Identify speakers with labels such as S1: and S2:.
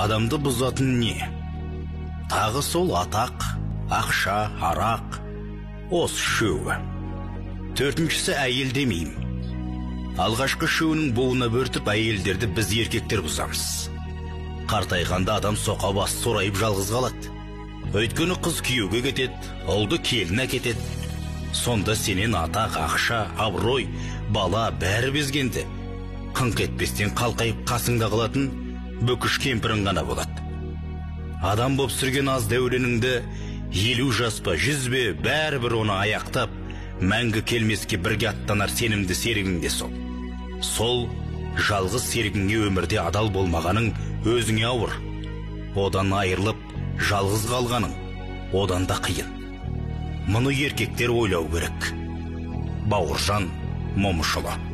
S1: Адамды бұзатын не? Тағы сол атақ, ақша, арақ, осы үшеуі. Төртіншісі әйел демеймін. Алғашқы үшеуінің буына бөртіп әйелдерді біз еркектер бұзамыз. Қартайғанда адам соқа бас сорайып жалғыз қалады. Өйткені қыз күйеуге кетеді, ұлды келін әкетеді. Сонда сенен атақ, ақша, абырой, бала бәрі безгенді. Қыңқ етпестен қалқайып қасыңда қалатын бүкіш кемпірің ғана болады. Адам боп сүрген аз дәуреніңді 50 жас па 100 бе бәрібір оны аяқтап, мәңгі келмеске бірге аттанар сенімді серігің де сол. Сол жалғыз серігіңе өмірде адал болмағаның өзіңе ауыр. Одан айырылып жалғыз қалғаның одан да қиын. Мұны еркектер ойлау керек. Бауыржан Момышұлы.